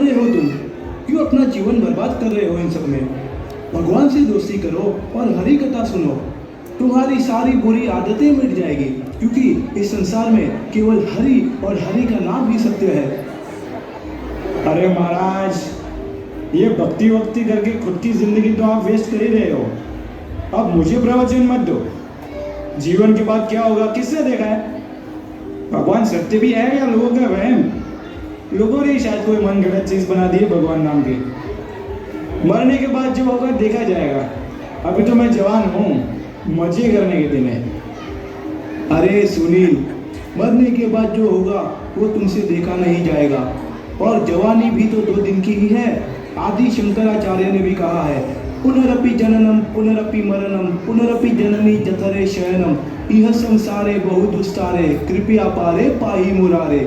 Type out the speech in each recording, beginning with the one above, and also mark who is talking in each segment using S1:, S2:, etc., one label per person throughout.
S1: रहे हो तुम? क्यों अपना जीवन बर्बाद कर रहे हो इन सब में? भगवान से दोस्ती करो और हरि कथा सुनो। तुम्हारी सारी बुरी आदतें मिट जाएगी, क्योंकि इस संसार में केवल हरि और हरि का नाम ही सत्य है।
S2: अरे महाराज, ये भक्ति वक्ति करके खुद की जिंदगी तो आप वेस्ट कर ही रहे हो। अब मुझे प्रवचन मत दो। जीवन के बाद क्या होगा किसने देखा है? भगवान सत्य भी है या लोगों का वहम? लोगों ने शायद कोई मन गलत चीज बना दी है भगवान नाम की। मरने के बाद जो होगा देखा जाएगा। अभी तो मैं जवान हूँ, मजे करने के दिन है।
S1: अरे सुनील, मरने के बाद जो होगा वो तुमसे देखा नहीं जाएगा, और जवानी भी तो 2 दिन की ही है। आदि शंकराचार्य ने भी कहा है, पुनरपि जननम पुनरपि मरणम पुनरपि जननी जठरे शयनम इह संसारे बहु दुस्तारे कृपया पारे पाही मुरारे।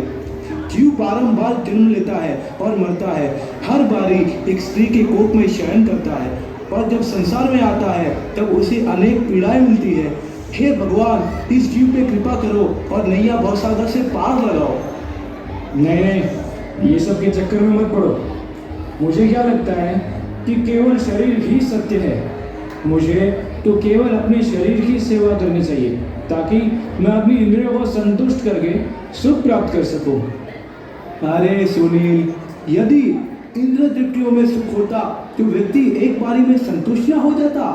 S1: जीव बारंबार जन्म लेता है और मरता है, हर बारी एक स्त्री के कोख में शयन करता है, और जब संसार में आता है तब उसे अनेक पीड़ाएं मिलती है। हे भगवान, इस जीव पे कृपा करो और नैया भवसागर से पार लगाओ।
S2: नहीं, ये सब के चक्कर में मत पड़ो। मुझे क्या लगता है कि केवल शरीर ही सत्य है। मुझे तो केवल अपने शरीर की सेवा करनी चाहिए, ताकि मैं अपनी इंद्रियों को संतुष्ट करके सुख प्राप्त कर सकूं।
S1: अरे सुनील, यदि इंद्र तृप्तियों में सुख होता तो व्यक्ति एक बारी में संतुष्ट न हो जाता,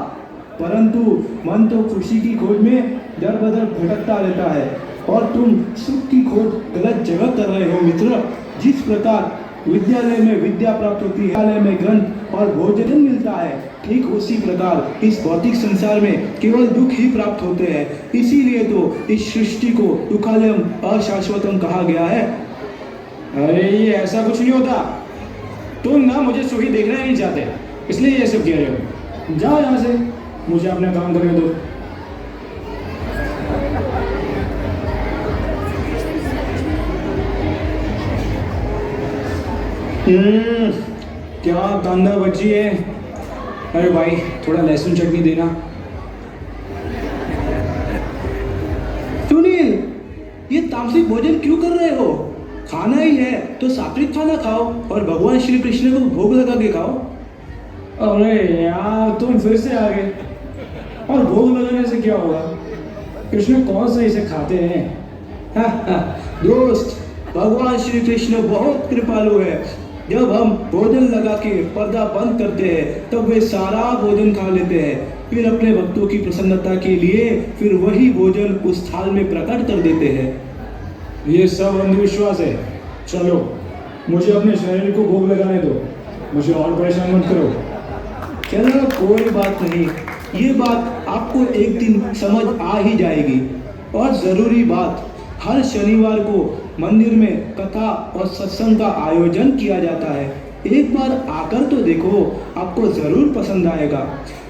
S1: परंतु मन तो खुशी की खोज में दर बदर भटकता रहता है, और तुम सुख की खोज गलत जगह कर रहे हो मित्र। जिस प्रकार विद्यालय में विद्या प्राप्त होती है, विद्यालय में ग्रंथ और भोजन मिलता है, ठीक उसी प्रकार इस भौतिक संसार में केवल दुख ही प्राप्त होते हैं। इसीलिए तो इस सृष्टि को दुखालयम अशाश्वतम कहा गया है।
S2: अरे ये ऐसा कुछ नहीं होता। तुम ना मुझे सुखी देखना ही नहीं चाहते, इसलिए ये सब कह रहे हो। जाओ यहाँ से, मुझे अपना काम करने दो। क्या कांदा बची है? अरे भाई, थोड़ा लहसुन चटनी देना।
S1: सुनील, ये तामसिक भोजन क्यों कर रहे हो? खाना ही है तो सात्विक खाना खाओ और भगवान श्री कृष्ण को भोग लगा के खाओ।
S2: अरे यार, तुम फिर से आ गए। और भोग लगाने से क्या होगा? कृष्ण कौन सा इसे खाते हैं?
S1: दोस्त, भगवान श्री कृष्ण बहुत कृपालु है। जब हम भोजन लगा के पर्दा बंद करते हैं तब वे सारा भोजन खा लेते हैं, फिर अपने भक्तों की प्रसन्नता के लिए फिर वही भोजन उस थाल में प्रकट कर देते हैं।
S2: ये सब अंधविश्वास है। चलो, मुझे अपने शरीर को भोग लगाने दो। मुझे और परेशान मत करो।
S1: चलो, कोई बात नहीं, ये बात आपको एक दिन समझ आ ही जाएगी। और ज़रूरी बात, हर शनिवार को मंदिर में कथा और सत्संग का आयोजन किया जाता है। एक बार आकर तो देखो, आपको ज़रूर पसंद आएगा।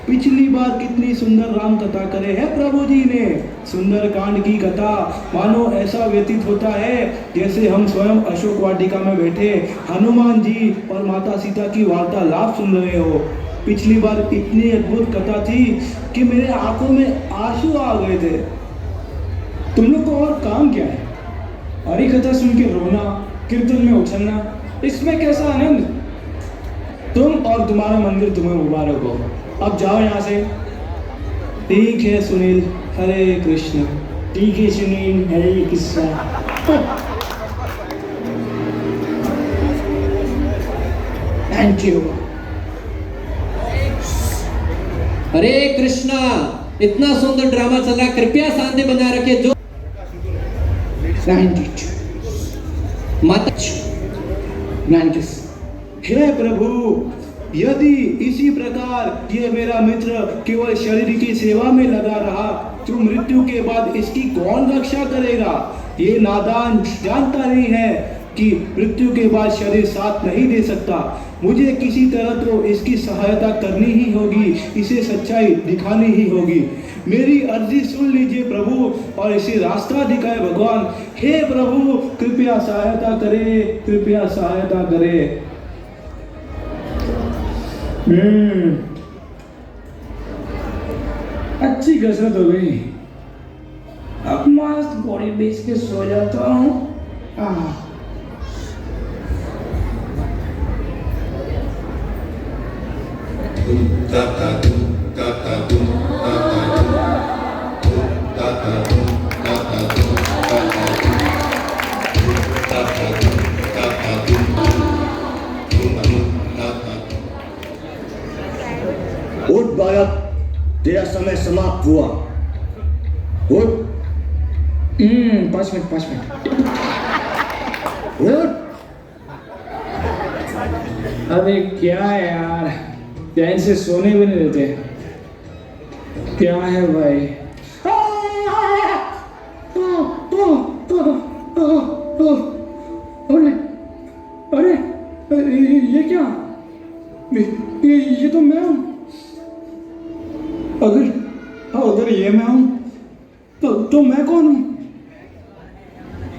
S1: पिछली बार कितनी सुंदर राम कथा करे है प्रभु जी ने। सुंदर कांड की कथा, मानो ऐसा व्यतीत होता है जैसे हम स्वयं अशोक वाटिका में बैठे हनुमान जी और माता सीता की वार्तालाप सुन रहे हो। पिछली बार इतनी अद्भुत कथा थी कि मेरे आंखों में आंसू आ गए थे।
S2: तुम लोग को और काम क्या है? हरी कथा सुन के रोना, कीर्तन में उछलना, इसमें कैसा आनंद? तुम और तुम्हारा मंदिर तुम्हें मुबारक हो। अब जाओ यहाँ से।
S1: ठीक है सुनील, हरे कृष्ण।
S2: ठीक है सुनील, हरे कृष्ण।
S1: Thank you.
S3: हरे कृष्णा, इतना सुंदर ड्रामा चल रहा है, कृपया शांति बनाए रखिए। जो माता
S1: हे प्रभु, यदि इसी प्रकार ये मेरा मित्र केवल शरीर की सेवा में लगा रहा तो मृत्यु के बाद इसकी कौन रक्षा करेगा? ये नादान जानता नहीं है कि मृत्यु के बाद शरीर साथ नहीं दे सकता। मुझे किसी तरह तो इसकी सहायता करनी ही होगी, इसे सच्चाई दिखानी ही होगी। मेरी अर्जी सुन लीजिए प्रभु और इसे रास्ता दिखाए भगवान। हे प्रभु, कृपया सहायता करे, कृपया सहायता करे।
S2: अच्छी कसरत हो गई। अब मस्त बॉडी बेच के सो जाता हूँ।
S4: उठ बालक, तेरा समय समाप्त हुआ। उठ
S2: 5 मिनट।
S4: उठ।
S2: अरे क्या है यार, चैन से सोने भी नहीं देते। क्या है भाई? अरे अरे ये क्या? ये तो मैं हूँ। अगर ये मैं हूँ तो मैं कौन हूँ?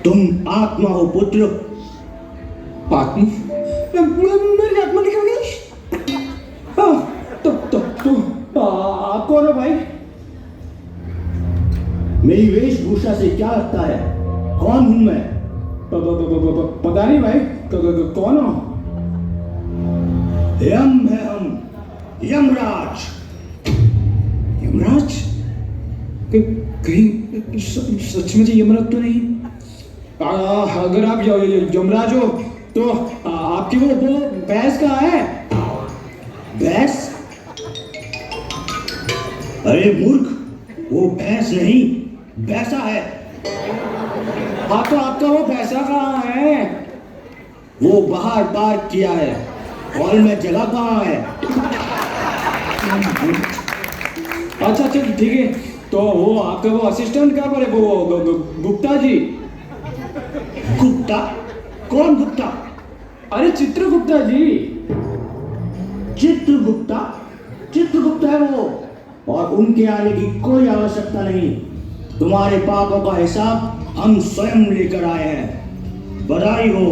S4: तुम आत्मा हो पुत्र।
S2: आत्मा? मेरी आत्मा निकल गई। आप कौन हो भाई?
S4: मेरी वेशभूषा से क्या लगता है कौन हूं मैं?
S2: पता नहीं भाई, कौन हो?
S4: यम है हम, यमराज।
S2: यमराज? कहीं सच में यमराज तो नहीं? अगर आप यमराज हो तो आपकी वो भैंस कहाँ है?
S4: भैंस? अरे मूर्ख, वो भैंस नहीं, भैंसा है।
S2: हाँ तो आपका वो पैसा कहाँ है?
S4: वो बाहर पार्क किया है, हॉल में जगह कहाँ है?
S2: अच्छा ठीक है, तो वो आपका वो असिस्टेंट कहाँ पर है? वो गुप्ता जी।
S4: गुप्ता? कौन गुप्ता?
S2: अरे चित्रगुप्ता जी।
S4: चित्रगुप्ता? चित्रगुप्ता है वो, और उनके आने की कोई आवश्यकता नहीं। तुम्हारे पापों का हिसाब हम स्वयं लेकर आए हैं। बधाई हो,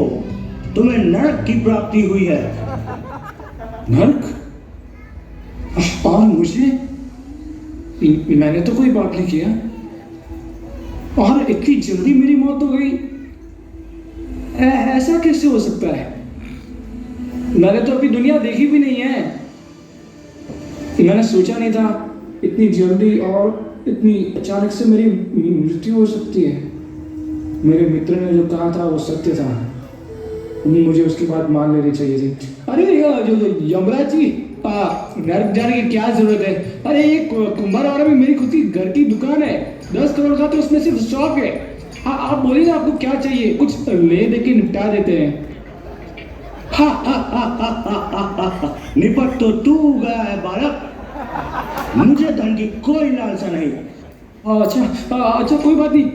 S4: तुम्हें नरक की प्राप्ति हुई है।
S2: नरक? और मुझे? मैंने तो कोई पाप नहीं किया, और इतनी जल्दी मेरी मौत हो गई। ऐसा कैसे हो सकता है? मैंने तो अभी दुनिया देखी भी नहीं है। मैंने सोचा नहीं था इतनी जल्दी और इतनी अचानक से मेरी मृत्यु हो सकती है। मेरे मित्र ने जो कहा था वो सत्य था, मुझे उसकी बात मान लेनी चाहिए थी। अरे जो यमराज जी, नरक जाने की क्या जरूरत है? अरे ये कुंभारवाड़ा में मेरी खुद की घर की दुकान है, 10 करोड़ का तो उसमें सिर्फ स्टॉक है। हाँ आप बोलिए ना, आपको क्या चाहिए? कुछ ले दे के निपटा देते हैं।
S4: निपट तो तू गया है बालक, मुझे धन की कोई लालसा नहीं।
S2: अच्छा कोई बात नहीं।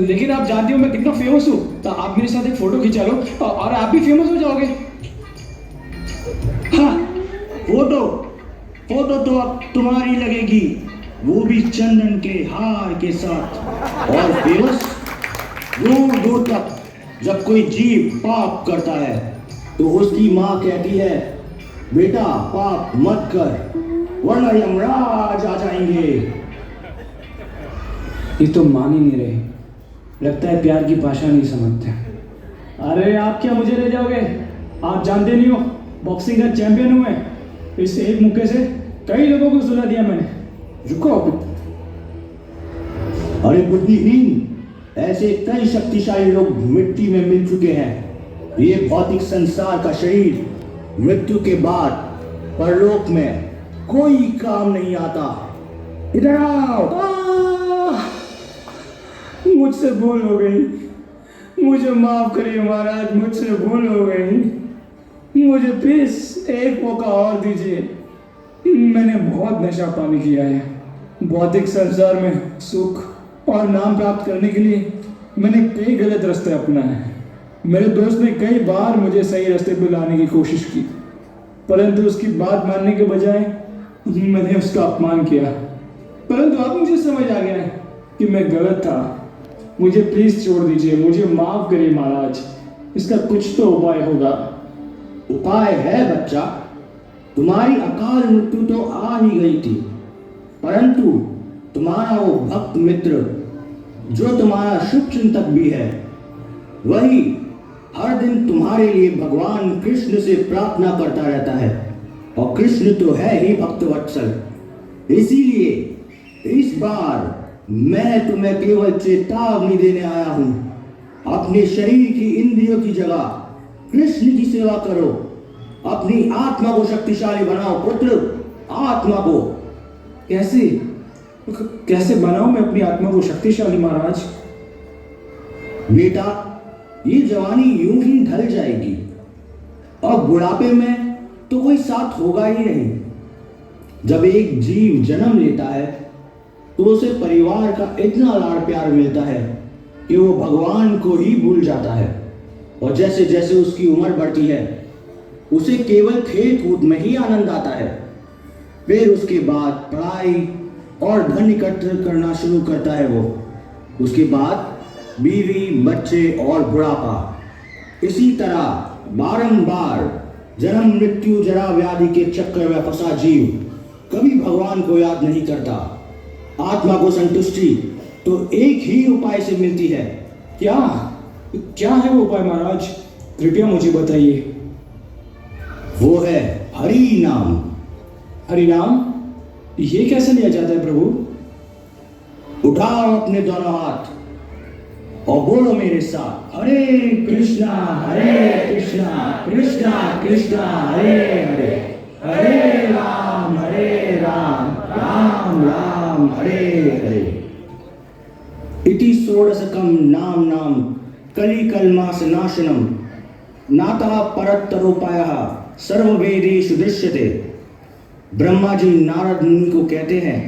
S2: लेकिन आप जानते हो मैं कितना फेमस हूँ, तो आप मेरे साथ एक फोटो खिंचा लो और आप भी फेमस हो जाओगे।
S4: हाँ, फोटो तो अब तुम्हारी लगेगी, वो भी चंदन के हार के साथ। और फेमस दूर दूर तक जब कोई जीव पाप करता है तो उसकी माँ कहती है, बेटा पाप मत कर वरना यमराज आ जाएंगे।
S2: ये तो मान ही नहीं रहे, लगता है प्यार की भाषा नहीं समझते। अरे आप क्या मुझे ले जाओगे? आप जानते नहीं हो बॉक्सिंग का चैंपियन हूं मैं। इस एक मुक्के से कई लोगों को सुला दिया मैंने। रुको।
S4: अरे बुद्धिहीन, ऐसे कई शक्तिशाली लोग मिट्टी में मिल चुके हैं। ये भौतिक संसार का शरीर मृत्यु के बाद परलोक में कोई काम नहीं आता। इधर आओ।
S2: मुझसे भूल हो गई, मुझे माफ करिए महाराज, मुझसे भूल हो गई। मुझे प्लीज एक मौका और दीजिए। मैंने बहुत नशा पानी किया है। भौतिक संसार में सुख और नाम प्राप्त करने के लिए मैंने कई गलत रास्ते अपनाए हैं। मेरे दोस्त ने कई बार मुझे सही रास्ते पर लाने की कोशिश की, परंतु उसकी बात मानने के बजाय मैंने उसका अपमान किया। परंतु अब मुझे समझ आ गया है कि मैं गलत था। मुझे प्लीज छोड़ दीजिए, मुझे माफ करिए महाराज। इसका कुछ तो उपाय होगा।
S4: उपाय है बच्चा, तुम्हारी अकाल मृत्यु तो आ ही गई थी, परंतु तुम्हारा वो भक्त मित्र जो तुम्हारा शुभ चिंतक भी है, वही हर दिन तुम्हारे लिए भगवान कृष्ण से प्रार्थना करता रहता है। और कृष्ण तो है ही भक्त वत्सल। इसीलिए इस बार मैं तुम्हें केवल चेतावनी देने आया हूं। अपने शरीर की इंद्रियों की जगह कृष्ण की सेवा करो। अपनी आत्मा को शक्तिशाली बनाओ पुत्र, आत्मा को।
S2: कैसे कैसे बनाऊं मैं अपनी आत्मा को शक्तिशाली महाराज?
S4: बेटा, ये जवानी यूं ही ढल जाएगी और बुढ़ापे में तो कोई साथ होगा ही नहीं। जब एक जीव जन्म लेता है तो उसे परिवार का इतना लाड़ प्यार मिलता है कि वो भगवान को ही भूल जाता है। और जैसे जैसे उसकी उम्र बढ़ती है उसे केवल खेल कूद में ही आनंद आता है। फिर उसके बाद पढ़ाई और धन इकट्ठा करना शुरू करता है वो। उसके बाद बीवी, बच्चे और बुढ़ापा। इसी तरह बारंबार जन्म, मृत्यु, जरा, व्याधि के चक्कर में फंसा जीव कभी भगवान को याद नहीं करता। आत्मा को संतुष्टि तो एक ही उपाय से मिलती है।
S2: क्या क्या है वो उपाय महाराज? कृपया मुझे बताइए।
S4: वो है हरि नाम।
S2: हरि नाम? ये कैसे लिया जाता है प्रभु?
S4: उठाओ अपने दोनों हाथ और बोलो मेरे साथ, हरे कृष्णा कृष्णा कृष्णा हरे हरे, हरे राम राम राम हरे हरे। इति षोडशकं नाम नाम कलिकल्मास नाशनम नातः परत्तरोपायः सर्ववेदेषु दृश्यते। ब्रह्मा जी नारद मुनि को कहते हैं,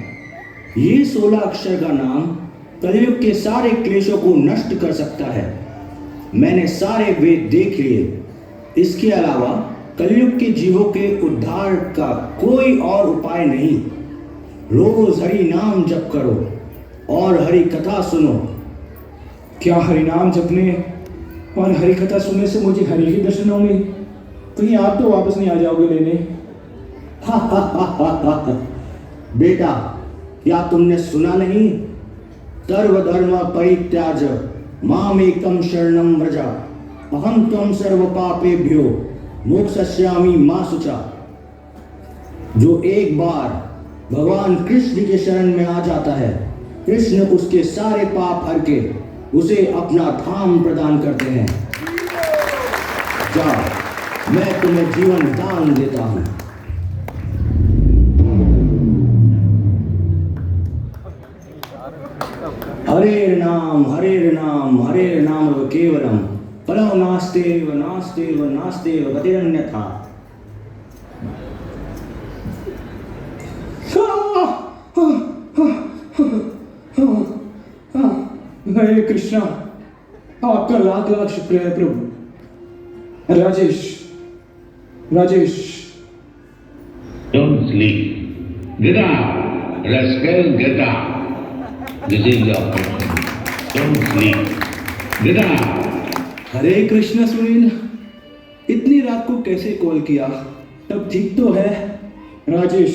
S4: ये 16 अक्षर का नाम कलयुग के सारे क्लेशों को नष्ट कर सकता है। मैंने सारे वेद देख लिए। इसके अलावा कलयुग के जीवों के उद्धार का कोई और उपाय नहीं। रोज हरि नाम जप करो और हरि कथा सुनो।
S2: क्या हरि नाम जपने और हरि कथा सुनने से मुझे हरि के दर्शन होंगे? कहीं आप तो वापस नहीं आ जाओगे लेने?
S4: बेटा, क्या तुमने सुना नहीं? सर्वधर्म परित्याज मामेकं शरणं व्रज अहं त्वं सर्व पापेभ्यो मोक्षयिष्यामि मा शुचा। जो एक बार भगवान कृष्ण के शरण में आ जाता है, कृष्ण उसके सारे पाप हर के उसे अपना धाम प्रदान करते हैं। जाओ, मैं तुम्हें जीवन दान देता हूं। हरे नाम केवलम फलो नास्तेव नास्तेव नास्तेव गतिरन्यथा।
S2: हरे कृष्णा, आपका लाख लाख शुक्रिया है प्रभु। Rajesh
S5: Don't sleep. Get up, rascal, get up. This is your mission. Don't sleep. Get up.
S1: हरे कृष्ण सुनील, इतनी रात को कैसे कॉल किया? तब ठीक तो है?
S2: राजेश,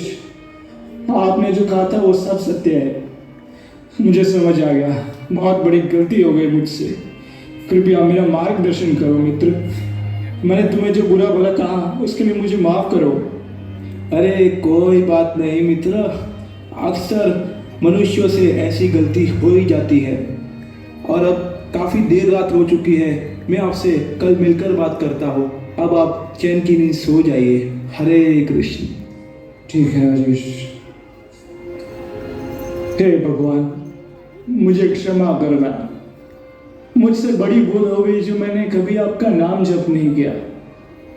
S2: आपने जो कहा था वो सब सत्य है। मुझे समझ आ गया, बहुत बड़ी गलती हो गई मुझसे। कृपया मेरा मार्गदर्शन करो मित्र। मैंने तुम्हें जो बुरा भला कहा उसके लिए मुझे माफ करो।
S1: अरे कोई बात नहीं मित्र, अक्सर मनुष्यों से ऐसी गलती हो ही जाती है। और अब काफ़ी देर रात हो चुकी है, मैं आपसे कल मिलकर बात करता हूँ। अब आप चैन की नींद सो जाइए। हरे कृष्ण।
S2: ठीक है राजेश। हे भगवान, मुझे क्षमा करना। मुझसे बड़ी भूल हो गई जो मैंने कभी आपका नाम जप नहीं किया,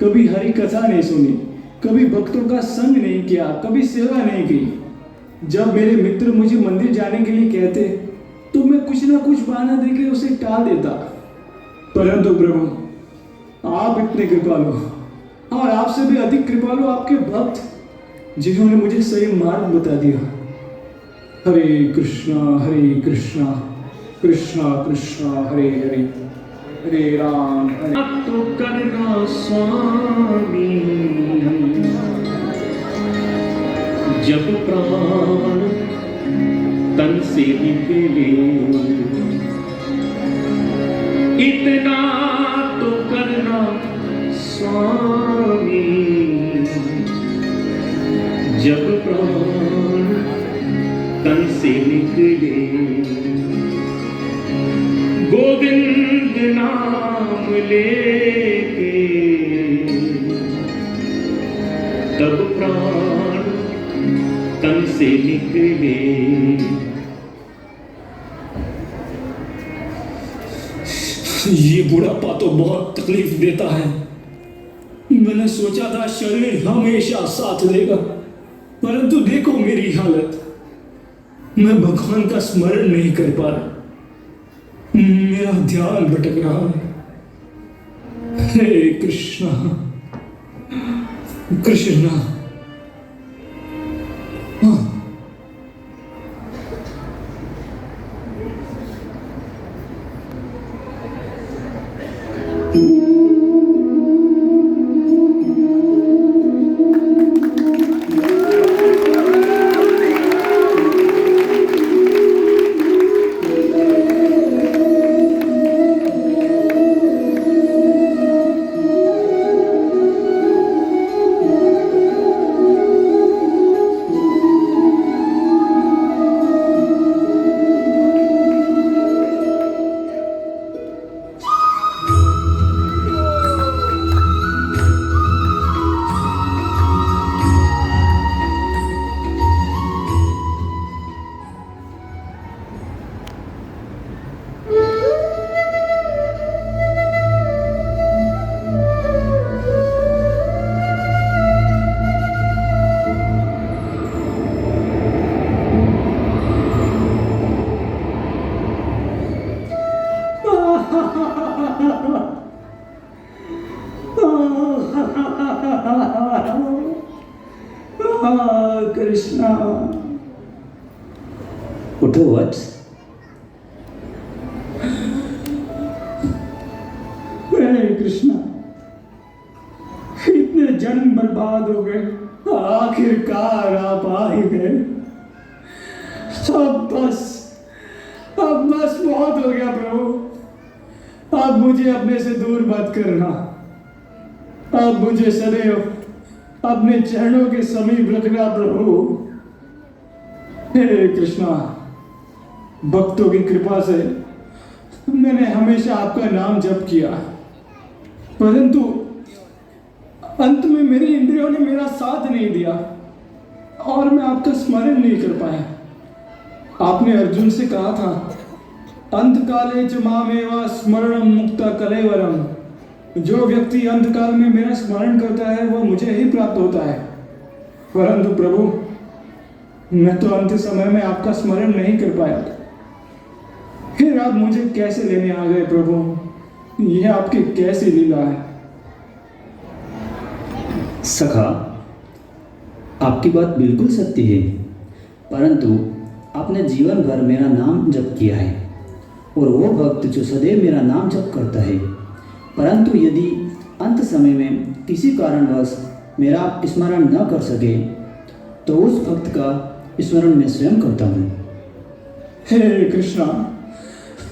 S2: कभी हरि कथा नहीं सुनी, कभी भक्तों का संग नहीं किया, कभी सेवा नहीं की। जब मेरे मित्र मुझे मंदिर जाने के लिए कहते तो मैं कुछ ना कुछ बहाना देकर उसे टाल देता। परंतु प्रभु, आप इतने कृपालु और आपसे भी अधिक कृपालु आपके भक्त, जिन्होंने मुझे सही मार्ग बता दिया। हरे कृष्णा कृष्णा कृष्णा हरे हरे, हरे राम तो करना स्वामी। जब प्राण तन से निकले, इतना तो करना स्वामी। प्राण तन से निकले, गोविंद नाम लेके तब प्राण तन से निकले।
S1: ये बुढ़ापा तो बहुत तकलीफ देता है। मैंने सोचा था शरीर हमेशा साथ देगा, परंतु देखो मेरी हालत। मैं भगवान का स्मरण नहीं कर पा रहा, मेरा ध्यान भटक रहा है। हे कृष्णा कृष्णा। हाँ, कृष्णा।
S4: उठो वत्स।
S1: हे कृष्णा, इतने जन्म बर्बाद हो गए, आखिरकार आप आ ही गए। अब बस बहुत हो गया प्रभु। अब मुझे अपने से दूर मत करना। अब मुझे सदैव अपने चरणों के समीप रखना प्रभु। हे कृष्णा, भक्तों की कृपा से मैंने हमेशा आपका नाम जप किया, परंतु अंत में मेरी इंद्रियों ने मेरा साथ नहीं दिया और मैं आपका स्मरण नहीं कर पाया। आपने अर्जुन से कहा था, अंतकाले च मामेवा स्मरणम मुक्ता कलेवरम। जो व्यक्ति अंतकाल में मेरा स्मरण करता है वह मुझे ही प्राप्त होता है। परंतु प्रभु, मैं तो अंत समय में आपका स्मरण नहीं कर पाया। फिर आप मुझे कैसे लेने आ गए प्रभु? यह आपकी कैसी लीला है?
S4: सखा, आपकी बात बिल्कुल सत्य है, परंतु आपने जीवन भर मेरा नाम जप किया है और वो भक्त जो सदैव मेरा नाम जप करता है, परंतु यदि अंत समय में किसी कारणवश मेरा स्मरण न कर सके तो उस भक्त का स्मरण मैं स्वयं करता हूँ।
S1: हे कृष्णा,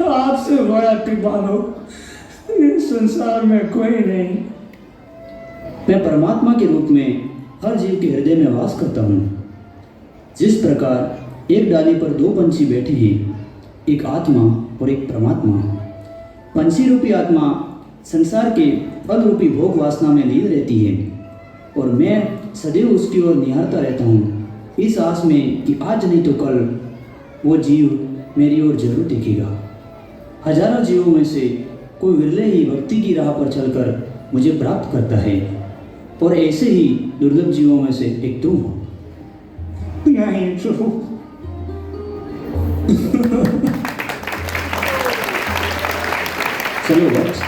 S1: आपसे बड़ा कृपालु इस संसार में कोई नहीं।
S4: मैं परमात्मा के रूप में हर जीव के हृदय में वास करता हूँ। जिस प्रकार एक डाली पर दो पंछी बैठे हैं, एक आत्मा और एक परमात्मा। पंछी रूपी आत्मा संसार के फल रूपी भोग वासना में लीन रहती है और मैं सदैव उसकी ओर निहारता रहता हूँ, इस आस में कि आज नहीं तो कल वो जीव मेरी ओर जरूर देखेगा। हजारों जीवों में से कोई विरले ही भक्ति की राह पर चलकर मुझे प्राप्त करता है और ऐसे ही दुर्लभ जीवों में से एक तुम हो।
S1: नहीं प्रभु,
S4: चलो बस।